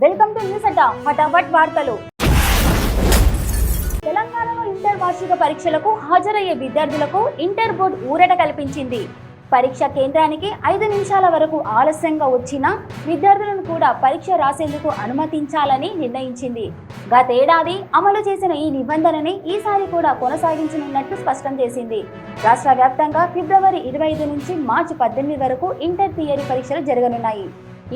Welcome to news అడ్డా ఫటాఫట్ వార్తలు. తెలంగాణలో ఇంటర్ వార్షిక పరీక్షలకు హాజరయ్యే విద్యార్థులకు ఇంటర్ బోర్డు ఊరట కల్పించింది. పరీక్ష కేంద్రానికి 5 నిమిషాల వరకు ఆలస్యంగా వచ్చిన విద్యార్థులను కూడా పరీక్ష రాసేందుకు అనుమతించాలని నిర్ణయించింది. గతేడాది అమలు చేసిన ఈ నిబంధనని ఈసారి కూడా కొనసాగించనున్నట్లు స్పష్టం చేసింది. రాష్ట్ర వ్యాప్తంగా ఫిబ్రవరి 25 నుంచి మార్చి 18 వరకు ఇంటర్ థియరీ పరీక్షలు జరగనున్నాయి.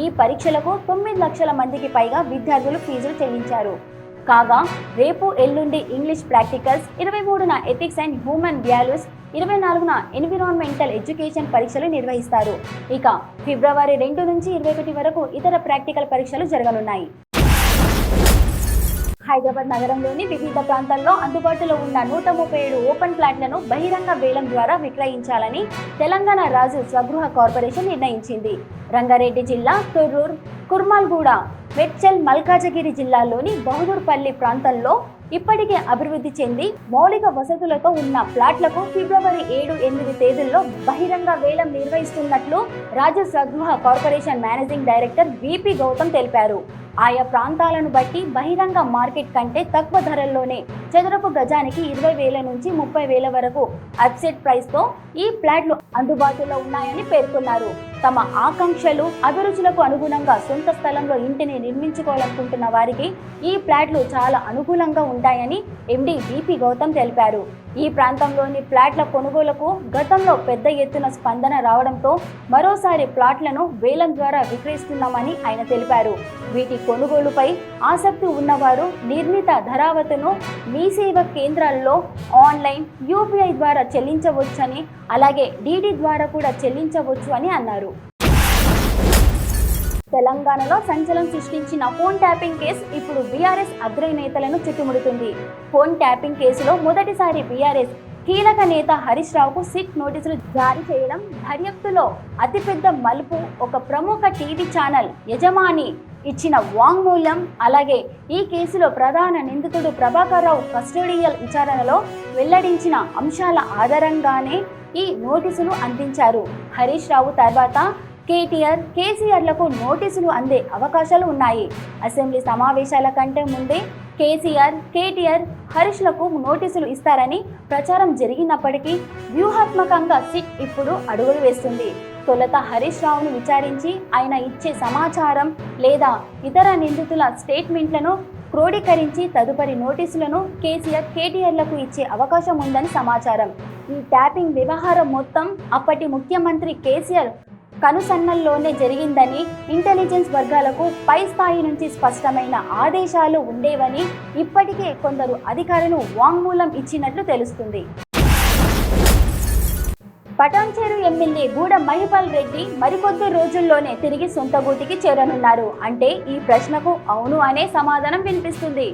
ఈ పరీక్షలకు 9 లక్షల మందికి పైగా విద్యార్థులు ఫీజులు చెల్లించారు. కాగా రేపు ఎల్లుండి ఇంగ్లీష్ ప్రాక్టికల్స్, 23న ఎథిక్స్ అండ్ హ్యూమన్ వాల్యూస్, 24న ఎన్విరాన్మెంటల్ ఎడ్యుకేషన్ పరీక్షలు నిర్వహిస్తారు. ఇక ఫిబ్రవరి 2 నుంచి 21 వరకు ఇతర ప్రాక్టికల్ పరీక్షలు జరగనున్నాయి. హైదరాబాద్ నగరంలోని వివిధ ప్రాంతాల్లో అందుబాటులో ఉన్న 137 ఓపెన్ ప్లాట్లను బహిరంగ వేలం ద్వారా విక్రయించాలని తెలంగాణ రాజు స్వగృహ కార్పొరేషన్ నిర్ణయించింది. రంగారెడ్డి జిల్లా తొర్రూర్, కుర్మాల్గూడ, మేడ్చల్, మల్కాజగిరి జిల్లాల్లోని బహదూర్పల్లి ప్రాంతంలో ఇప్పటికే అభివృద్ధి చెంది మౌలిక వసతులతో ఉన్న ప్లాట్లకు ఫిబ్రవరి 7-8 తేదీల్లో బహిరంగ వేలం నిర్వహిస్తున్నట్లు Raju Swagruha corporation managing director V P Gautam తెలిపారు. ఆయా ప్రాంతాలను బట్టి బహిరంగ మార్కెట్ కంటే తక్కువ ధరల్లోనే చదరపు గజానికి 20,000 నుంచి 30,000 వరకు అబ్సెట్ ప్రైస్తో ఈ ప్లాట్లు అందుబాటులో ఉన్నాయని పేర్కొన్నారు. తమ ఆకాంక్షలు, అభిరుచులకు అనుగుణంగా సొంత స్థలంలో ఇంటిని నిర్మించుకోవాలనుకుంటున్న వారికి ఈ ప్లాట్లు చాలా అనుకూలంగా ఉంటాయని ఎండి విపి గౌతమ్ తెలిపారు. ఈ ప్రాంతంలోని ప్లాట్ల కొనుగోలుకు గతంలో పెద్ద ఎత్తున స్పందన రావడంతో మరోసారి ప్లాట్లను వేలం ద్వారా విక్రయిస్తున్నామని ఆయన తెలిపారు. వీటి కొనుగోలుపై ఆసక్తి ఉన్నవారు నిర్ణీత ధరావతును మీ సేవ కేంద్రాల్లో ఆన్లైన్, యూపీఐ ద్వారా చెల్లించవచ్చని, అలాగే డీడీ ద్వారా కూడా చెల్లించవచ్చు అని అన్నారు. తెలంగాణలో సంచలనం సృష్టించిన ఫోన్ ట్యాపింగ్ కేసు ఇప్పుడు బీఆర్ఎస్ అగ్రనేతలను చుట్టుముడుతుంది. ఫోన్ ట్యాపింగ్ కేసులో మొదటిసారి బీఆర్ఎస్ కీలక నేత హరీష్ రావుకు సిట్ నోటీసులు జారీ చేయడం దర్యాప్తులో అతిపెద్ద మలుపు. ఒక ప్రముఖ టీవీ ఛానల్ యజమాని ఇచ్చిన వాంగ్మూలం, అలాగే ఈ కేసులో ప్రధాన నిందితుడు ప్రభాకర్ రావు కస్టోడియల్ విచారణలో వెల్లడించిన అంశాల ఆధారంగానే ఈ నోటీసులు అందించారు. హరీష్ రావు తర్వాత కేటీఆర్, కేసీఆర్లకు నోటీసులు అందే అవకాశాలు ఉన్నాయి. అసెంబ్లీ సమావేశాల కంటే ముందే కేటీఆర్, హరీష్లకు నోటీసులు ఇస్తారని ప్రచారం జరిగినప్పటికీ వ్యూహాత్మకంగా సిట్ ఇప్పుడు అడుగులు వేస్తుంది. తొలుత హరీష్ రావును విచారించి ఆయన ఇచ్చే సమాచారం లేదా ఇతర నిందితుల స్టేట్మెంట్లను క్రోడీకరించి తదుపరి నోటీసులను కేటీఆర్లకు ఇచ్చే అవకాశం ఉందని సమాచారం. ఈ ట్యాపింగ్ వ్యవహారం మొత్తం అప్పటి ముఖ్యమంత్రి కేసీఆర్ కనుసన్నల్లోనే జరిగిందని, ఇంటెలిజెన్స్ వర్గాలకు పై స్థాయి నుంచి స్పష్టమైన ఆదేశాలు ఉండేవని ఇప్పటికే కొందరు అధికారులు వాంగ్మూలం ఇచ్చినట్లు తెలుస్తుంది. పటాన్చెరు ఎమ్మెల్యే గూడెం మహిపాల్ రెడ్డి మరికొద్ది రోజుల్లోనే తిరిగి సొంత గూటికి చేరనున్నారు. అంటే ఈ ప్రశ్నకు అవును అనే సమాధానం వినిపిస్తుంది.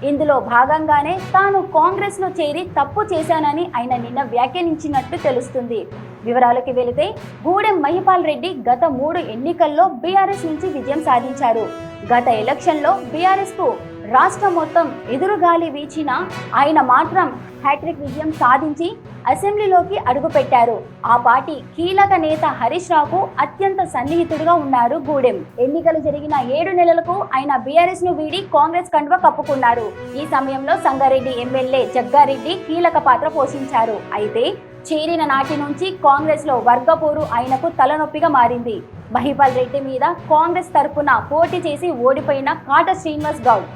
ఇందులో భాగంగానే తాను కాంగ్రెస్లో చేరి తప్పు చేశానని ఆయన నిన్న వ్యాఖ్యానించినట్టు తెలుస్తుంది. వివరాలకి వెళితే గూడెం మహిపాల్ రెడ్డి గత 3 ఎన్నికల్లో బీఆర్ఎస్ నుంచి విజయం సాధించారు. గత ఎలక్షన్లో బీఆర్ఎస్కు రాష్ట్రం మొత్తం ఎదురుగాలి వీచిన ఆయన మాత్రం హ్యాట్రిక్ విజయం సాధించి అసెంబ్లీలోకి అడుగుపెట్టారు. ఆ పార్టీ కీలక నేత హరీష్ రావుకు అత్యంత సన్నిహితుడిగా ఉన్నారు గూడెం. ఎన్నికలు జరిగిన 7 నెలలకు ఆయన బీఆర్ఎస్ ను వీడి కాంగ్రెస్ కండువా కప్పుకున్నారు. ఈ సమయంలో సంగారెడ్డి ఎమ్మెల్యే జగ్గారెడ్డి కీలక పాత్ర పోషించారు. అయితే చేరిన నాటి నుంచి కాంగ్రెస్ లో వర్గపోరు ఆయనకు తలనొప్పిగా మారింది. మహిపాల్ రెడ్డి మీద కాంగ్రెస్ తరపున పోటీ చేసి ఓడిపోయిన కాట శ్రీనివాస్ గౌడ్,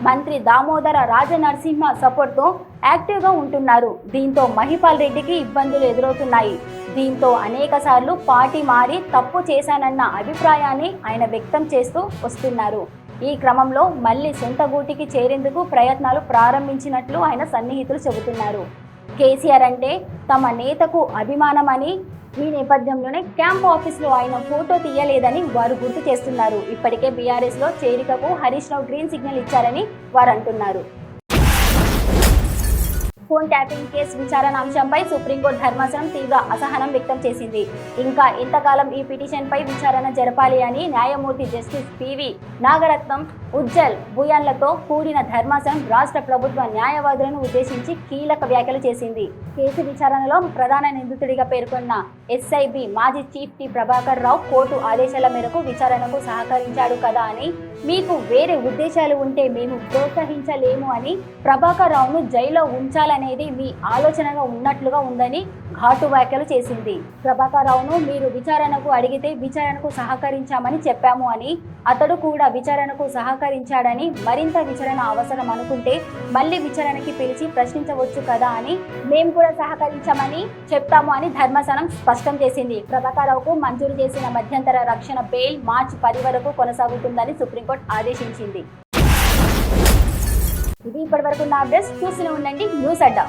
మంత్రి దామోదర రాజనరసింహ సపోర్ట్తో యాక్టివ్గా ఉంటున్నారు. దీంతో మహిపాల్ రెడ్డికి ఇబ్బందులు ఎదురవుతున్నాయి. దీంతో అనేకసార్లు పార్టీ మారి తప్పు చేశానన్న అభిప్రాయాన్ని ఆయన వ్యక్తం చేస్తూ వస్తున్నారు. ఈ క్రమంలో మళ్ళీ సొంత గూటికి చేరేందుకు ప్రయత్నాలు ప్రారంభించినట్లు ఆయన సన్నిహితులు చెబుతున్నారు. కేసీఆర్ అంటే తమ నేతకు అభిమానమని, ఈ నేపథ్యంలోనే క్యాంప్ ఆఫీస్లో ఆయన ఫోటో తీయలేదని వారు గుర్తు చేస్తున్నారు. ఇప్పటికే బీఆర్ఎస్లో చేరికకు హరీష్ రావు గ్రీన్ సిగ్నల్ ఇచ్చారని వారు అంటున్నారు. ఫోన్ ట్యాపింగ్ కేసు విచారణ అంశంపై సుప్రీంకోర్టు ధర్మాసనం తీవ్ర అసహనం వ్యక్తం చేసింది. ఇంకా ఇంతకాలం ఈ పిటిషన్పై విచారణ జరపాలి అని న్యాయమూర్తి జస్టిస్ పివి నాగరత్నం, ఉజ్జల్ భూయాన్లతో కూడిన ధర్మాసనం రాష్ట్ర ప్రభుత్వ న్యాయవాదులను ఉద్దేశించి కీలక వ్యాఖ్యలు చేసింది. కేసు విచారణలో ప్రధాన నిందితుడిగా పేర్కొన్న ఎస్ఐబి మాజీ chief T Prabhakar Rao court ఆదేశాల మేరకు విచారణకు సహకరించాడు కదా అని, మీకు వేరే ఉద్దేశాలు ఉంటే మేము ప్రోత్సహించలేము అని, ప్రభాకర్ రావును జైల్లో ఉంచాలనేది మీ ఆలోచనగా ఉన్నట్లుగా ఉందని ఘాటు వ్యాఖ్యలు చేసింది. ప్రభాకర్ రావును మీరు విచారణకు అడిగితే విచారణకు సహకరించామని చెప్పాము అని, అతడు కూడా విచారణకు సహకరించాడని, మరింత విచారణ అవసరం అనుకుంటే మళ్ళీ విచారణకి పిలిచి ప్రశ్నించవచ్చు కదా అని, మేము కూడా సహకరించామని చెప్తాము అని ధర్మాసనం స్పష్టం చేసింది. ప్రభాకర్ రావుకు మంజూరు చేసిన మధ్యంతర రక్షణ బెయిల్ మార్చి 10 వరకు కొనసాగుతుందని సుప్రీంకోర్టు ఆదేశించింది. ఇది ఇప్పటివరకు నా అప్డేట్స్. చూస్తూనే ఉండండి న్యూస్ అడ్డా.